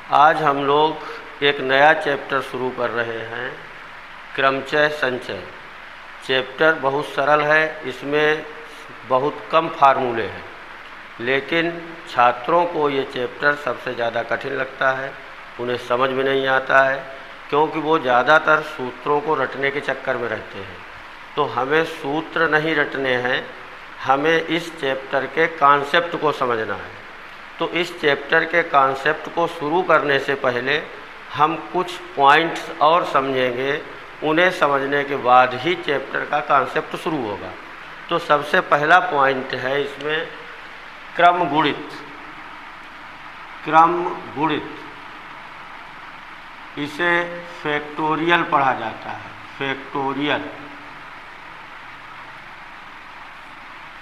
आज हम लोग एक नया चैप्टर शुरू कर रहे हैं, क्रमचय संचय। चैप्टर बहुत सरल है, इसमें बहुत कम फार्मूले हैं, लेकिन छात्रों को ये चैप्टर सबसे ज़्यादा कठिन लगता है, उन्हें समझ में नहीं आता है, क्योंकि वो ज़्यादातर सूत्रों को रटने के चक्कर में रहते हैं। तो हमें सूत्र नहीं रटने हैं, हमें इस चैप्टर के कॉन्सेप्ट को समझना है। तो इस चैप्टर के कॉन्सेप्ट को शुरू करने से पहले हम कुछ पॉइंट्स और समझेंगे, उन्हें समझने के बाद ही चैप्टर का कॉन्सेप्ट शुरू होगा। तो सबसे पहला पॉइंट है इसमें क्रम गुणित। क्रम गुणित, इसे फैक्टोरियल पढ़ा जाता है, फैक्टोरियल।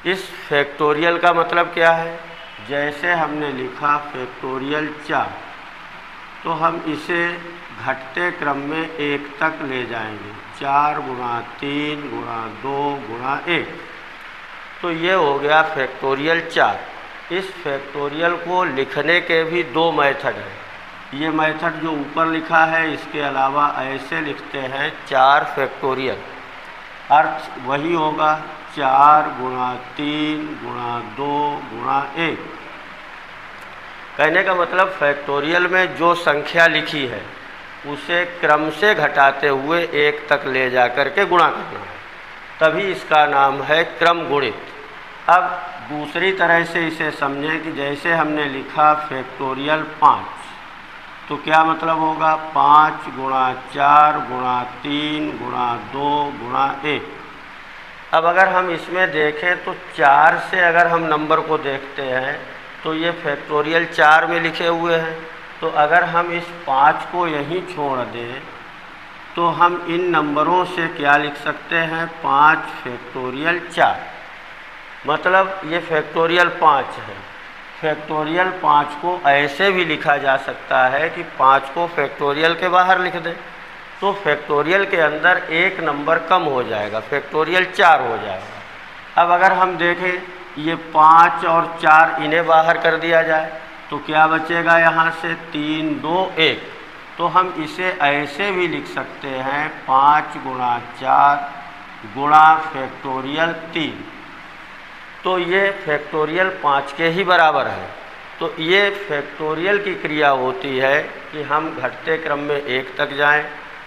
इस फैक्टोरियल का मतलब क्या है? जैसे हमने लिखा फैक्टोरियल 4, तो हम इसे घटते क्रम में 1 तक ले जाएंगे। 4 गुणा 3 गुणा 2 गुणा 1, तो ये हो गया फैक्टोरियल 4। इस फैक्टोरियल को लिखने के भी 2 मेथड हैं। ये मेथड जो ऊपर लिखा है, इसके अलावा ऐसे लिखते हैं 4 फैक्टोरियल। अर्थ वही होगा 4 गुणा 3 गुणा 2 गुणा 1। कहने का मतलब फैक्टोरियल में जो संख्या लिखी है उसे क्रम से घटाते हुए 1 तक ले जा कर के गुणा करना है, तभी इसका नाम है क्रम गुणित। अब दूसरी तरह से इसे समझें कि जैसे हमने लिखा फैक्टोरियल 5, तो क्या मतलब होगा? 5 गुणा 4 गुणा 3 गुणा 2 गुणा 1। अब अगर हम इसमें देखें तो 4 से अगर हम नंबर को देखते हैं तो ये फैक्टोरियल 4 में लिखे हुए हैं। तो अगर हम इस 5 को यहीं छोड़ दें तो हम इन नंबरों से क्या लिख सकते हैं? 5 फैक्टोरियल 4, मतलब ये फैक्टोरियल 5 है। फैक्टोरियल 5 को ऐसे भी लिखा जा सकता है कि 5 को फैक्टोरियल के बाहर लिख दें, तो फैक्टोरियल के अंदर 1 नंबर कम हो जाएगा, फैक्टोरियल 4 हो जाएगा। अब अगर हम देखें ये 5 और 4 इन्हें बाहर कर दिया जाए तो क्या बचेगा? यहाँ से 3 2 1। तो हम इसे ऐसे भी लिख सकते हैं 5 गुणा 4 गुणा फैक्टोरियल 3। तो ये फैक्टोरियल 5 के ही बराबर है। तो ये फैक्टोरियल की क्रिया होती है कि हम घटते क्रम में 1 तक जाएं।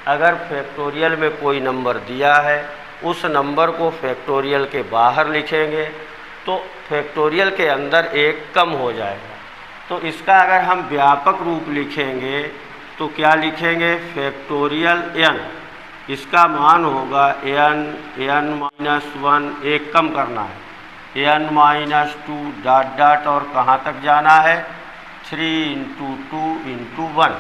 अगर फैक्टोरियल में कोई नंबर दिया है, उस नंबर को फैक्टोरियल के बाहर लिखेंगे तो फैक्टोरियल के अंदर 1 कम हो जाएगा। तो इसका अगर हम व्यापक रूप लिखेंगे तो क्या लिखेंगे? फैक्टोरियल n, इसका मान होगा n-1, 1 कम करना है, n-2 डॉट डॉट, और कहाँ तक जाना है? 3 × 2 × 1।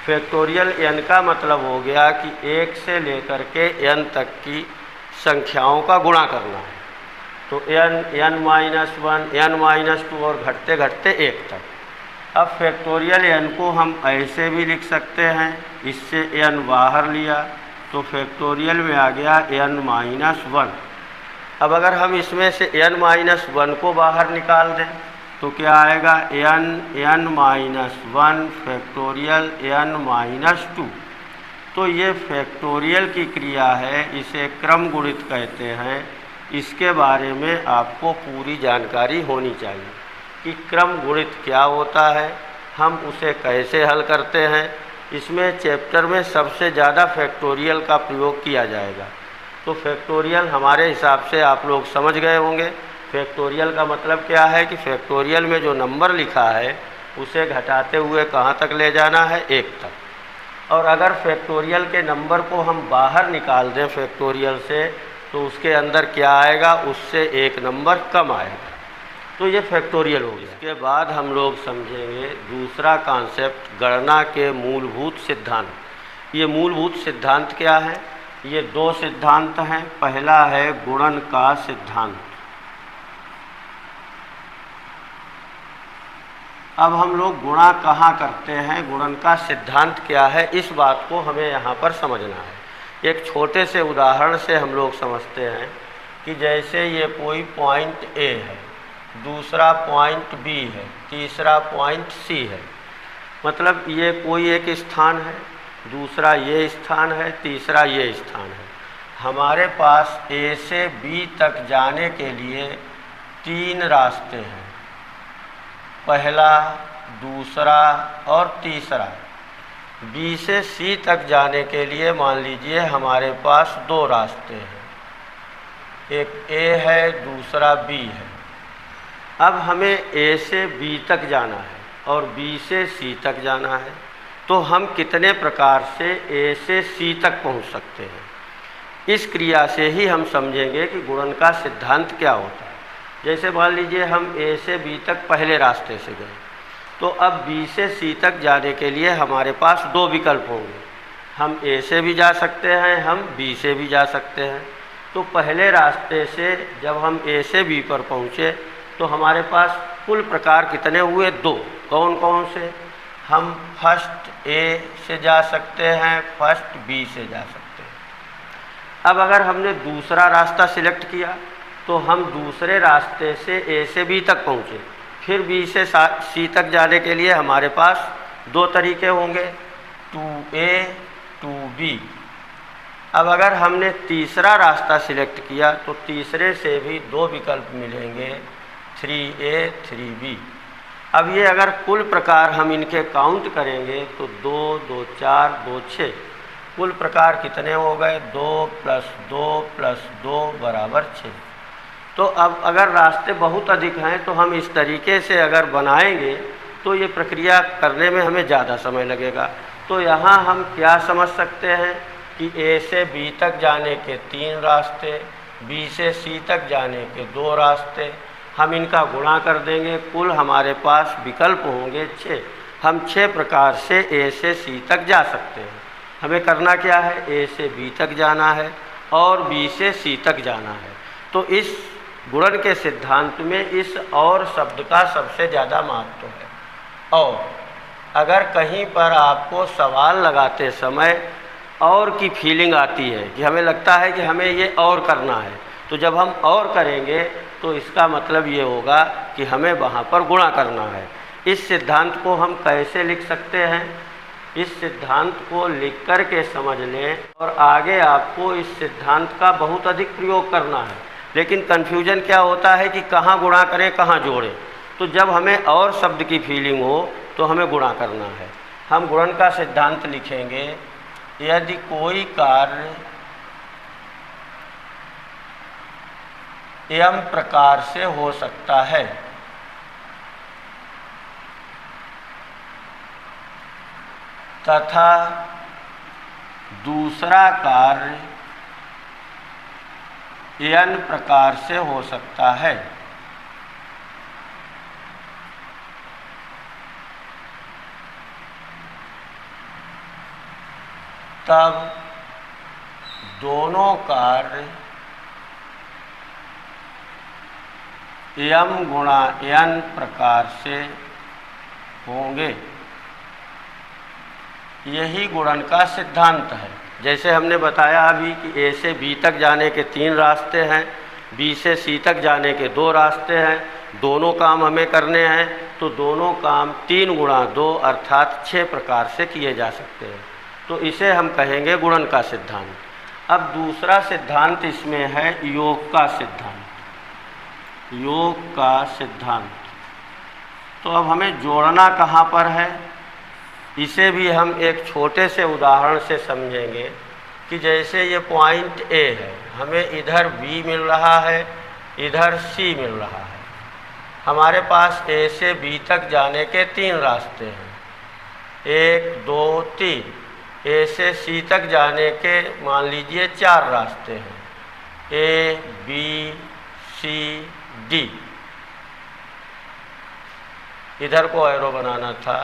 फैक्टोरियल n का मतलब हो गया कि 1 से लेकर के n तक की संख्याओं का गुणा करना है। तो n-1 n-2 और घटते घटते 1 तक। अब फैक्टोरियल n को हम ऐसे भी लिख सकते हैं, इससे n बाहर लिया तो फैक्टोरियल में आ गया n-1। अब अगर हम इसमें से n-1 को बाहर निकाल दें तो क्या आएगा? n-1 factorial n-2। तो ये फैक्टोरियल की क्रिया है, इसे क्रम गुणित कहते हैं। इसके बारे में आपको पूरी जानकारी होनी चाहिए कि क्रम गुणित क्या होता है, हम उसे कैसे हल करते हैं। इसमें चैप्टर में सबसे ज़्यादा फैक्टोरियल का प्रयोग किया जाएगा। तो फैक्टोरियल हमारे हिसाब से आप लोग समझ गए होंगे। फैक्टोरियल का मतलब क्या है कि फैक्टोरियल में जो नंबर लिखा है उसे घटाते हुए कहाँ तक ले जाना है? 1 तक। और अगर फैक्टोरियल के नंबर को हम बाहर निकाल दें फैक्टोरियल से तो उसके अंदर क्या आएगा? उससे 1 नंबर कम आएगा। तो ये फैक्टोरियल हो गया। इसके बाद हम लोग समझेंगे दूसरा कॉन्सेप्ट, गणना के मूलभूत सिद्धांत। ये मूलभूत सिद्धांत क्या है? ये 2 सिद्धांत हैं। पहला है गुणन का सिद्धांत। अब हम लोग गुणा कहाँ करते हैं, गुणन का सिद्धांत क्या है, इस बात को हमें यहाँ पर समझना है। एक छोटे से उदाहरण से हम लोग समझते हैं कि जैसे ये कोई पॉइंट A है, दूसरा पॉइंट B है, तीसरा पॉइंट C है। मतलब ये कोई एक स्थान है, दूसरा ये स्थान है, तीसरा ये स्थान है। हमारे पास ए से बी तक जाने के लिए 3 रास्ते हैं, पहला, दूसरा और तीसरा। बी से सी तक जाने के लिए मान लीजिए हमारे पास 2 रास्ते हैं, एक ए है, दूसरा बी है। अब हमें ए से बी तक जाना है और बी से सी तक जाना है, तो हम कितने प्रकार से ए से सी तक पहुंच सकते हैं? इस क्रिया से ही हम समझेंगे कि गुणन का सिद्धांत क्या होता है। जैसे मान लीजिए हम ए से बी तक पहले रास्ते से गए, तो अब बी से सी तक जाने के लिए हमारे पास 2 विकल्प होंगे। हम ए से भी जा सकते हैं, हम बी से भी जा सकते हैं। तो पहले रास्ते से जब हम ए से बी पर पहुँचे तो हमारे पास कुल प्रकार कितने हुए? 2। कौन कौन से? हम फर्स्ट ए से जा सकते हैं, फर्स्ट बी से जा सकते हैं। अब अगर हमने दूसरा रास्ता सिलेक्ट किया तो हम दूसरे रास्ते से ए से बी तक पहुँचे, फिर बी से सी तक जाने के लिए हमारे पास 2 तरीके होंगे, 2A 2B। अब अगर हमने तीसरा रास्ता सिलेक्ट किया तो तीसरे से भी 2 विकल्प मिलेंगे, 3A 3B। अब ये अगर कुल प्रकार हम इनके काउंट करेंगे तो 2 2 4 2 6, कुल प्रकार कितने हो गए? 2 + 2 + 2 = 6। तो अब अगर रास्ते बहुत अधिक हैं तो हम इस तरीके से अगर बनाएंगे तो ये प्रक्रिया करने में हमें ज़्यादा समय लगेगा। तो यहाँ हम क्या समझ सकते हैं कि ए से बी तक जाने के 3 रास्ते, बी से सी तक जाने के 2 रास्ते, हम इनका गुणा कर देंगे, कुल हमारे पास विकल्प होंगे 6। हम 6 प्रकार से ए से सी तक जा सकते हैं। हमें करना क्या है? ए से बी तक जाना है और बी से सी तक जाना है। तो इस गुणन के सिद्धांत में इस और शब्द का सबसे ज़्यादा महत्व है। और अगर कहीं पर आपको सवाल लगाते समय और की फीलिंग आती है कि हमें लगता है कि हमें ये और करना है, तो जब हम और करेंगे तो इसका मतलब ये होगा कि हमें वहाँ पर गुणा करना है। इस सिद्धांत को हम कैसे लिख सकते हैं? इस सिद्धांत को लिख कर के समझ लें और आगे आपको इस सिद्धांत का बहुत अधिक प्रयोग करना है। लेकिन कन्फ्यूजन क्या होता है कि कहाँ गुणा करें, कहाँ जोड़ें। तो जब हमें और शब्द की फीलिंग हो तो हमें गुणा करना है। हम गुणन का सिद्धांत लिखेंगे, यदि कोई कार्य एम प्रकार से हो सकता है तथा दूसरा कार्य एन प्रकार से हो सकता है, तब दोनों कार्य एम गुणा एन प्रकार से होंगे। यही गुणन का सिद्धांत है। जैसे हमने बताया अभी कि ए से बी तक जाने के 3 रास्ते हैं, बी से सी तक जाने के 2 रास्ते हैं, दोनों काम हमें करने हैं, तो दोनों काम 3 गुणा 2 अर्थात 6 प्रकार से किए जा सकते हैं। तो इसे हम कहेंगे गुणन का सिद्धांत। अब दूसरा सिद्धांत इसमें है योग का सिद्धांत। योग का सिद्धांत तो अब हमें जोड़ना कहाँ पर है, इसे भी हम एक छोटे से उदाहरण से समझेंगे कि जैसे ये पॉइंट ए है, हमें इधर बी मिल रहा है, इधर सी मिल रहा है। हमारे पास ए से बी तक जाने के 3 रास्ते हैं, 1 2 3। ए से सी तक जाने के मान लीजिए 4 रास्ते हैं, ए बी सी डी। इधर को एरो बनाना था।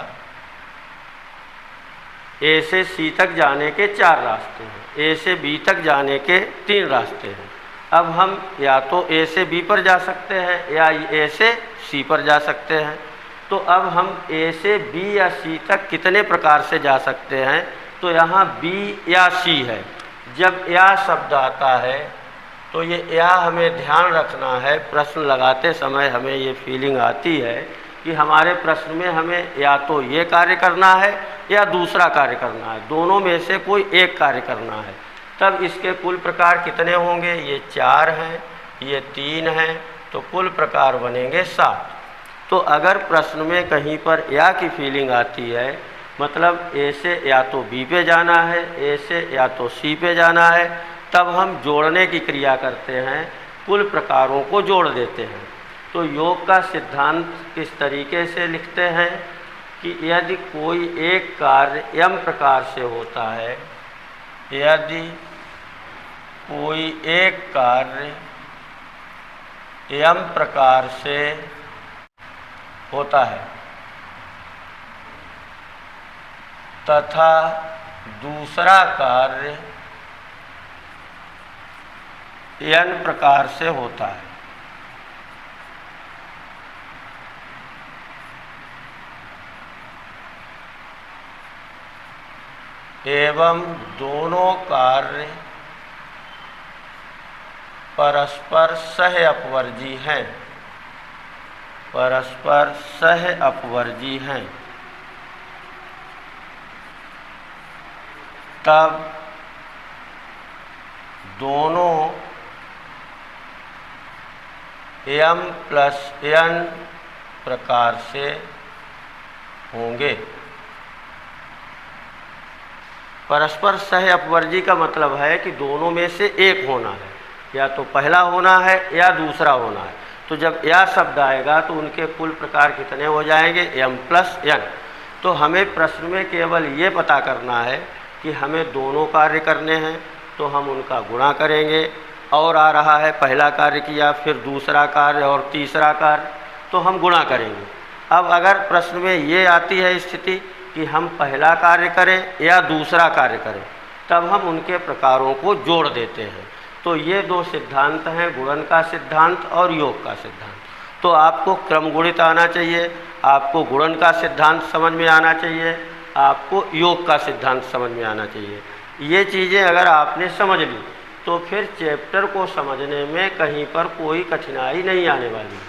ए से सी तक जाने के 4 रास्ते हैं, ए से बी तक जाने के 3 रास्ते हैं। अब हम या तो ए से बी पर जा सकते हैं या ए से सी पर जा सकते हैं। तो अब हम ए से बी या सी तक कितने प्रकार से जा सकते हैं? तो यहाँ बी या सी है। जब या शब्द आता है तो ये या हमें ध्यान रखना है, प्रश्न लगाते समय हमें ये फीलिंग आती है कि हमारे प्रश्न में हमें या तो ये कार्य करना है या दूसरा कार्य करना है, दोनों में से कोई एक कार्य करना है, तब इसके कुल प्रकार कितने होंगे? ये 4 हैं, ये 3 हैं, तो कुल प्रकार बनेंगे 7। तो अगर प्रश्न में कहीं पर या की फीलिंग आती है, मतलब ए से या तो बी पे जाना है, ए से या तो सी पे जाना है, तब हम जोड़ने की क्रिया करते हैं, कुल प्रकारों को जोड़ देते हैं। तो योग का सिद्धांत किस तरीके से लिखते हैं कि यदि कोई एक कार्य यम प्रकार से होता है, यदि कोई एक कार्य यम प्रकार से होता है तथा दूसरा कार्य एन प्रकार से होता है, एवं दोनों कार्य परस्पर सह अपवर्जी हैं, परस्पर सह अपवर्जी हैं, तब दोनों एम प्लस एन प्रकार से होंगे। परस्पर सह अपवर्जी का मतलब है कि दोनों में से एक होना है, या तो पहला होना है या दूसरा होना है। तो जब या शब्द आएगा तो उनके कुल प्रकार कितने हो जाएंगे? M plus n. तो हमें प्रश्न में केवल ये पता करना है कि हमें दोनों कार्य करने हैं, तो हम उनका गुणा करेंगे। और आ रहा है पहला कार्य किया, फिर दूसरा कार्य और तीसरा कार्य, तो हम गुणा करेंगे। अब अगर प्रश्न में ये आती है स्थिति कि हम पहला कार्य करें या दूसरा कार्य करें, तब हम उनके प्रकारों को जोड़ देते हैं। तो ये दो सिद्धांत हैं, गुणन का सिद्धांत और योग का सिद्धांत। तो आपको क्रम गुणित आना चाहिए, आपको गुणन का सिद्धांत समझ में आना चाहिए, आपको योग का सिद्धांत समझ में आना चाहिए। ये चीज़ें अगर आपने समझ ली तो फिर चैप्टर को समझने में कहीं पर कोई कठिनाई नहीं आने वाली।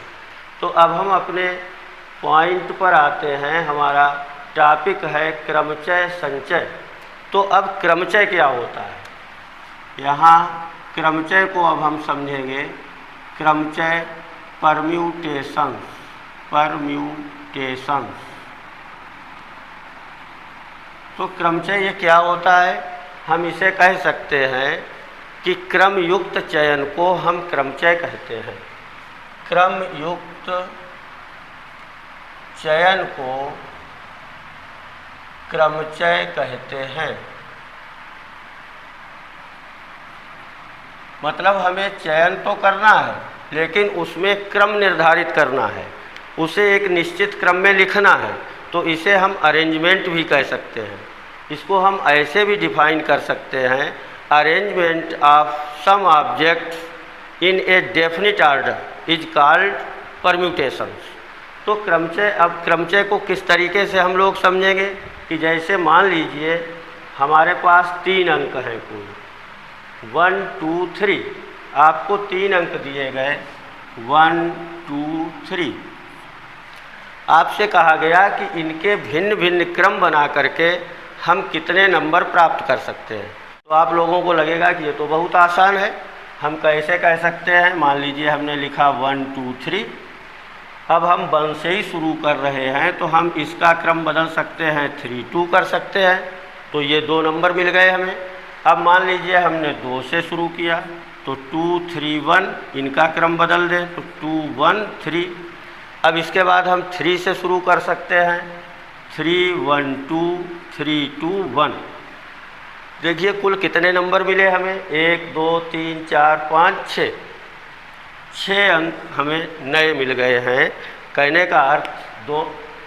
तो अब हम अपने पॉइंट पर आते हैं। हमारा टॉपिक है क्रमचय संचय। तो अब क्रमचय क्या होता है? यहाँ क्रमचय को अब हम समझेंगे। क्रमचय परम्यूटेशंस, परम्यूटेशंस। तो क्रमचय ये क्या होता है? हम इसे कह सकते हैं कि क्रम युक्त चयन को हम क्रमचय कहते हैं। क्रम युक्त चयन को क्रमचय कहते हैं। मतलब हमें चयन तो करना है, लेकिन उसमें क्रम निर्धारित करना है, उसे एक निश्चित क्रम में लिखना है। तो इसे हम अरेंजमेंट भी कह सकते हैं। इसको हम ऐसे भी डिफाइन कर सकते हैं, arrangement of some object in a definite order is called permutations. तो क्रमचय, अब क्रमचय को किस तरीके से हम लोग समझेंगे कि जैसे मान लीजिए हमारे पास 3 अंक हैं, कोई 1 2 3, आपको 3 अंक दिए गए 1 2 3। आपसे कहा गया कि इनके भिन्न भिन्न क्रम बना करके हम कितने नंबर प्राप्त कर सकते हैं। तो आप लोगों को लगेगा कि ये तो बहुत आसान है, हम कैसे कह सकते हैं? मान लीजिए हमने लिखा 1 2 3, अब हम 1 से ही शुरू कर रहे हैं, तो हम इसका क्रम बदल सकते हैं, 3 2 कर सकते हैं। तो ये 2 नंबर मिल गए हमें। अब मान लीजिए हमने 2 से शुरू किया, तो 2 3 1, इनका क्रम बदल दें तो 2 1 3। अब इसके बाद हम 3 से शुरू कर सकते हैं, 3 1 2 3 2 1। देखिए कुल कितने नंबर मिले हमें? 1 2 3 4 5 6, 6 अंक हमें नए मिल गए हैं। कहने का अर्थ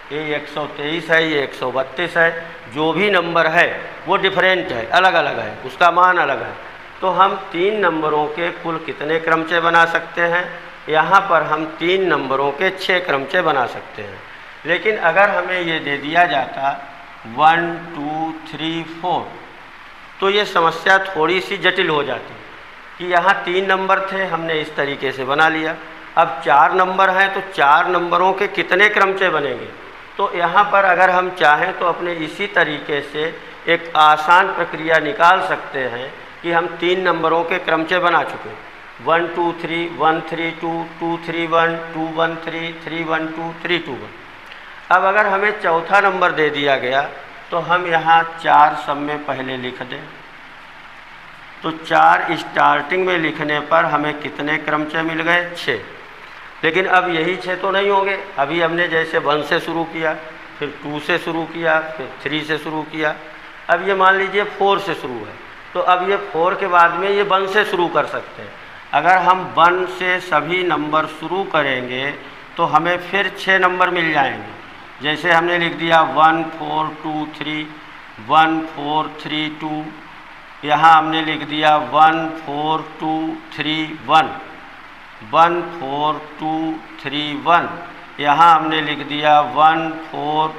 ये 123 है, ये 132 है, जो भी नंबर है वो डिफरेंट है, अलग अलग है, उसका मान अलग है। तो हम 3 नंबरों के कुल कितने क्रमचय बना सकते हैं? यहाँ पर हम 3 नंबरों के 6 क्रमचय बना सकते हैं। लेकिन अगर हमें ये दे दिया जाता 1 2 3 4, तो ये समस्या थोड़ी सी जटिल हो जाती कि यहाँ 3 नंबर थे, हमने इस तरीके से बना लिया। अब 4 नंबर हैं तो 4 नंबरों के कितने क्रमचय बनेंगे। तो यहाँ पर अगर हम चाहें तो अपने इसी तरीके से एक आसान प्रक्रिया निकाल सकते हैं कि हम 3 नंबरों के क्रमचय बना चुके, 1 2 3 1 3 2 2 3 1 2 1 3 3 1 2 3 2 1। अब अगर हमें चौथा नंबर दे दिया गया तो हम यहाँ 4 सब में पहले लिख दें। तो 4 स्टार्टिंग में लिखने पर हमें कितने क्रमचय मिल गए, 6। लेकिन अब यही 6 तो नहीं होंगे। अभी हमने जैसे 1 से शुरू किया, फिर 2 से शुरू किया, फिर 3 से शुरू किया, अब ये मान लीजिए 4 से शुरू है। तो अब ये 4 के बाद में ये 1 से शुरू कर सकते हैं। अगर हम 1 से सभी नंबर शुरू करेंगे तो हमें फिर 6 नंबर मिल जाएंगे। जैसे हमने लिख दिया 1 4 2 3 1 4 3 2, यहाँ हमने लिख दिया 1 4 2 3 1 1 4 2 3 1, यहाँ हमने लिख दिया 1 4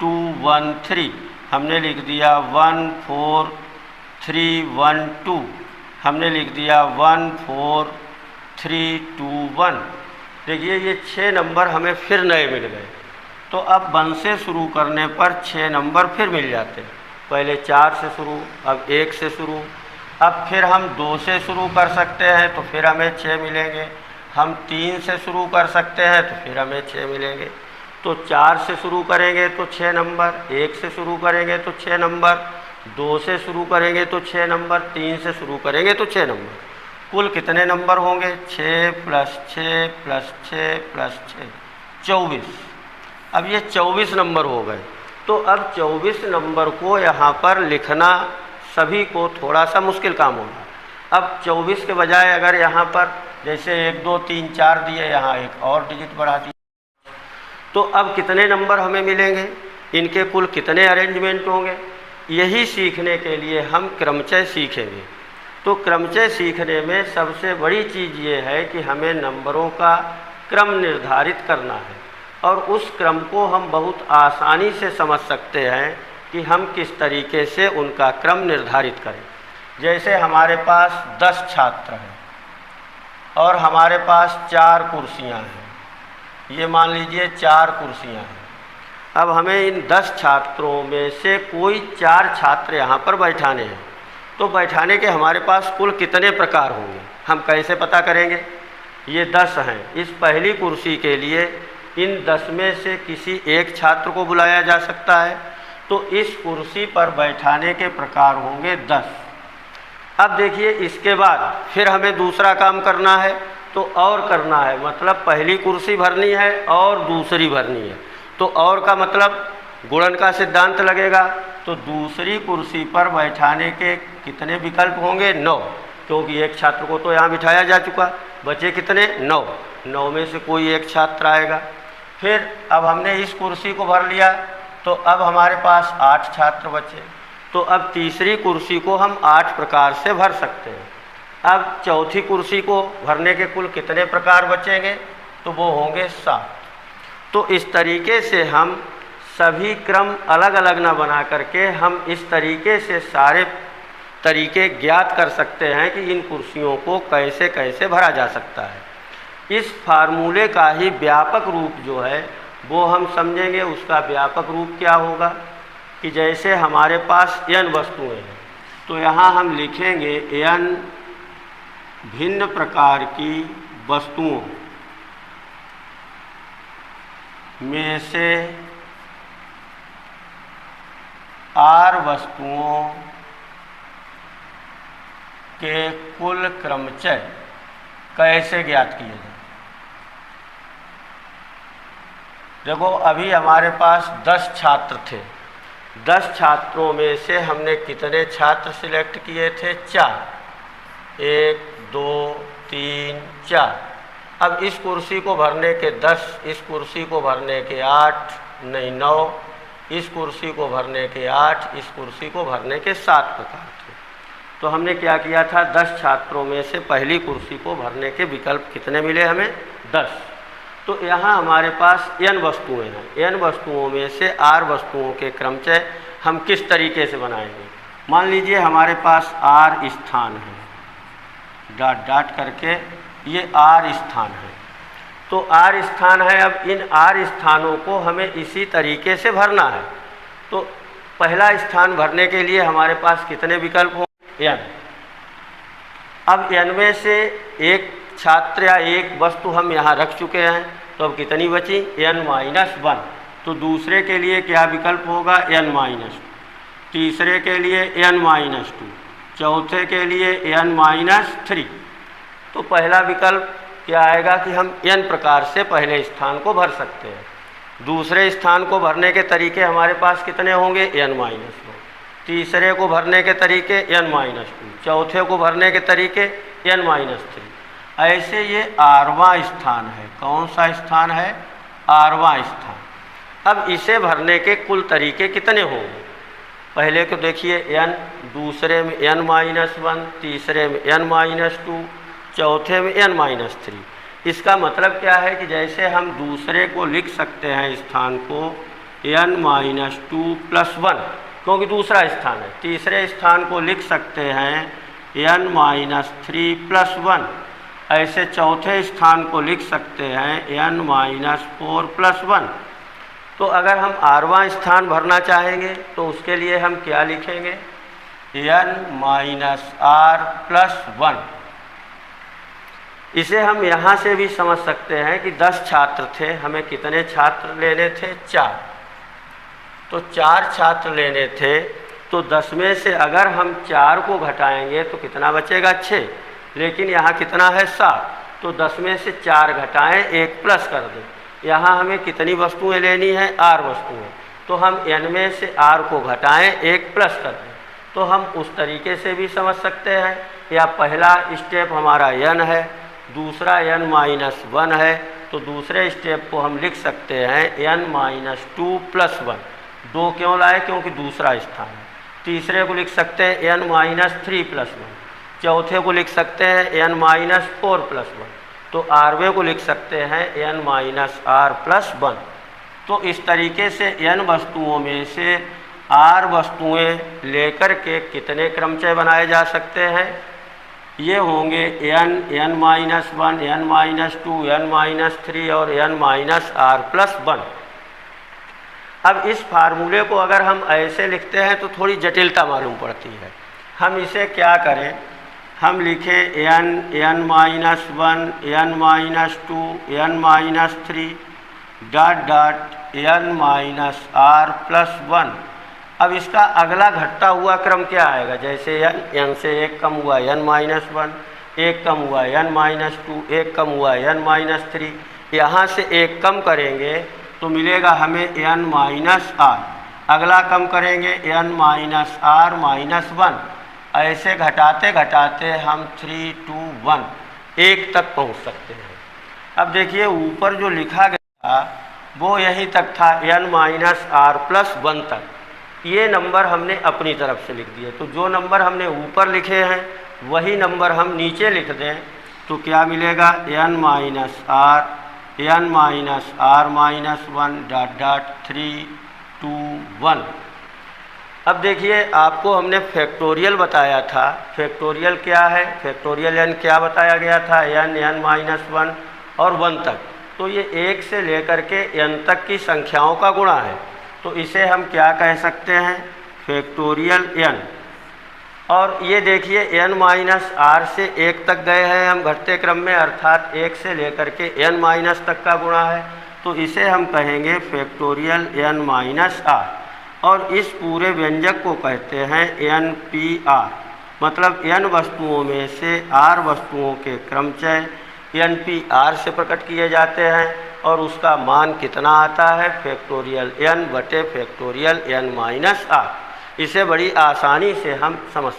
2 1 3, हमने लिख दिया 1 4 3 1 2, हमने लिख दिया 1 4 3 2 1। देखिए ये 6 नंबर हमें फिर नए मिल गए। तो अब 1 से शुरू करने पर 6 नंबर फिर मिल जाते हैं। पहले 4 से शुरू, अब 1 से शुरू, अब फिर हम 2 से शुरू कर सकते हैं तो फिर हमें 6 मिलेंगे। हम 3 से शुरू कर सकते हैं तो फिर हमें 6 मिलेंगे। तो 4 से शुरू करेंगे तो 6 नंबर, 1 से शुरू करेंगे तो 6 नंबर, 2 से शुरू करेंगे तो 6 नंबर, 3 से शुरू करेंगे तो 6 नंबर। कुल कितने नंबर होंगे, 6 + 6 + 6 + 6 24। अब ये 24 नंबर हो गए। तो अब 24 नंबर को यहाँ पर लिखना सभी को थोड़ा सा मुश्किल काम होगा। अब 24 के बजाय अगर यहाँ पर जैसे 1 2 3 4 दिए, यहाँ एक और डिजिट बढ़ा दिए, तो अब कितने नंबर हमें मिलेंगे, इनके कुल कितने अरेंजमेंट होंगे, यही सीखने के लिए हम क्रमचय सीखेंगे। तो क्रमचय सीखने में सबसे बड़ी चीज़ ये है कि हमें नंबरों का क्रम निर्धारित करना है और उस क्रम को हम बहुत आसानी से समझ सकते हैं कि हम किस तरीके से उनका क्रम निर्धारित करें। जैसे हमारे पास 10 छात्र हैं और हमारे पास 4 कुर्सियां हैं, ये मान लीजिए 4 कुर्सियां हैं। अब हमें इन 10 छात्रों में से कोई 4 छात्र यहाँ पर बैठाने हैं। तो बैठाने के हमारे पास कुल कितने प्रकार होंगे, हम कैसे पता करेंगे। ये 10 हैं, इस पहली कुर्सी के लिए इन 10 में से किसी एक छात्र को बुलाया जा सकता है। तो इस कुर्सी पर बैठाने के प्रकार होंगे 10। अब देखिए इसके बाद फिर हमें दूसरा काम करना है, तो और करना है, मतलब पहली कुर्सी भरनी है और दूसरी भरनी है। तो और का मतलब गुणन का सिद्धांत लगेगा। तो दूसरी कुर्सी पर बैठाने के कितने विकल्प होंगे, 9, क्योंकि एक छात्र को तो यहाँ बिठाया जा चुका, बचे कितने, 9। 9 में से कोई एक छात्र आएगा। फिर अब हमने इस कुर्सी को भर लिया तो अब हमारे पास 8 छात्र बचे। तो अब तीसरी कुर्सी को हम 8 प्रकार से भर सकते हैं। अब चौथी कुर्सी को भरने के कुल कितने प्रकार बचेंगे, तो वो होंगे 7। तो इस तरीके से हम सभी क्रम अलग अलग ना बना करके हम इस तरीके से सारे तरीके ज्ञात कर सकते हैं कि इन कुर्सियों को कैसे कैसे भरा जा सकता है। इस फार्मूले का ही व्यापक रूप जो है वो हम समझेंगे। उसका व्यापक रूप क्या होगा कि जैसे हमारे पास n वस्तुएं हैं, तो यहाँ हम लिखेंगे n भिन्न प्रकार की वस्तुओं में से r वस्तुओं के कुल क्रमचय कैसे ज्ञात किए जाए। देखो अभी हमारे पास 10 छात्र थे, 10 छात्रों में से हमने कितने छात्र सिलेक्ट किए थे, 4। 1 2 3 4। अब इस कुर्सी को भरने के 10, इस कुर्सी को भरने के 8 नहीं 9, इस कुर्सी को भरने के 8, इस कुर्सी को भरने के 7 प्रकार थे। तो हमने क्या किया था, 10 छात्रों में से पहली कुर्सी को भरने के विकल्प कितने मिले हमें, 10। तो यहाँ हमारे पास n वस्तुएं हैं, n वस्तुओं में से r वस्तुओं के क्रमचय हम किस तरीके से बनाएंगे। मान लीजिए हमारे पास r स्थान है, डॉट डॉट करके ये r स्थान है। तो r स्थान है। अब इन r स्थानों को हमें इसी तरीके से भरना है। तो पहला स्थान भरने के लिए हमारे पास कितने विकल्प होंगे? n। अब n में से एक छात्र या एक वस्तु हम यहाँ रख चुके हैं, तो अब कितनी बची? n-1। तो दूसरे के लिए क्या विकल्प होगा? n-2। तीसरे के लिए n-2। चौथे के लिए n-3। तो पहला विकल्प क्या आएगा कि हम n प्रकार से पहले स्थान को भर सकते हैं। दूसरे स्थान को भरने के तरीके हमारे पास कितने होंगे? n-1। तीसरे को भरने के तरीके n-2। चौथे को भरने के तरीके n-3। ऐसे ये rवां स्थान है। कौन सा स्थान है? rवां स्थान। अब इसे भरने के कुल तरीके कितने होंगे? पहले को देखिए n, दूसरे में n-1, तीसरे में n-2, चौथे में n-3। इसका मतलब क्या है कि जैसे हम दूसरे को लिख सकते हैं स्थान को n-2 + 1, क्योंकि दूसरा स्थान है। तीसरे स्थान को लिख सकते हैं n-3 + 1। ऐसे चौथे स्थान को लिख सकते हैं n-4 + 1। तो अगर हम rवां स्थान भरना चाहेंगे तो उसके लिए हम क्या लिखेंगे? n-r + 1। इसे हम यहाँ से भी समझ सकते हैं कि 10 छात्र थे, हमें कितने छात्र लेने थे? 4। तो 4 छात्र लेने थे, तो 10 में से अगर हम 4 को घटाएंगे तो कितना बचेगा? 6। लेकिन यहाँ कितना है? 7। तो 10 में से 4 घटाएं, 1 प्लस कर दें। यहाँ हमें कितनी वस्तुएं लेनी है? r वस्तुएं। तो हम n में से r को घटाएं, 1 प्लस कर दें। तो हम उस तरीके से भी समझ सकते हैं। या पहला स्टेप हमारा n है, दूसरा n-1 है, तो दूसरे स्टेप को हम लिख सकते हैं n-2 + 1। 2 क्यों लाए? क्योंकि दूसरा स्थान है। तीसरे को लिख सकते हैं n-3 + 1। चौथे को लिख सकते हैं n-4 + 1। तो rवें को लिख सकते हैं n-r + 1। तो इस तरीके से n वस्तुओं में से r वस्तुएं लेकर के कितने क्रमचय बनाए जा सकते हैं? ये होंगे n, n-1, n-2, n-3 और n-r + 1। अब इस फार्मूले को अगर हम ऐसे लिखते हैं तो थोड़ी जटिलता मालूम पड़ती है। हम इसे क्या करें? हम लिखें n, n-1, n-2, n-3 ... n-r + 1। अब इसका अगला घटता हुआ क्रम क्या आएगा? जैसे n से 1 कम हुआ n-1, 1 कम हुआ n-2, 1 कम हुआ n-3। यहाँ से 1 कम करेंगे तो मिलेगा हमें n-r। अगला कम करेंगे n-r - 1। ऐसे घटाते घटाते हम 3, 2, 1 1 तक पहुँच सकते हैं। अब देखिए ऊपर जो लिखा गया वो यहीं तक था, n-r + 1 तक। ये नंबर हमने अपनी तरफ से लिख दिए। तो जो नंबर हमने ऊपर लिखे हैं वही नंबर हम नीचे लिख दें तो क्या मिलेगा? n-r -1 ... 3, 2, 1। अब देखिए आपको हमने फैक्टोरियल बताया था। फैक्टोरियल क्या है? फैक्टोरियल n क्या बताया गया था? n, n-1 और 1 तक। तो ये 1 से लेकर के n तक की संख्याओं का गुणा है। तो इसे हम क्या कह सकते हैं? Factorial n। और ये देखिए n-r से 1 तक गए हैं हम घटते क्रम में, अर्थात 1 से लेकर के n- तक का गुणा है। तो इसे हम कहेंगे फैक्टोरियल n-r। और इस पूरे व्यंजक को कहते हैं npr। मतलब n वस्तुओं में से r वस्तुओं के क्रमचय npr से प्रकट किए जाते हैं और उसका मान कितना आता है? फैक्टोरियल n/फैक्टोरियल n-r। इसे बड़ी आसानी से हम समझ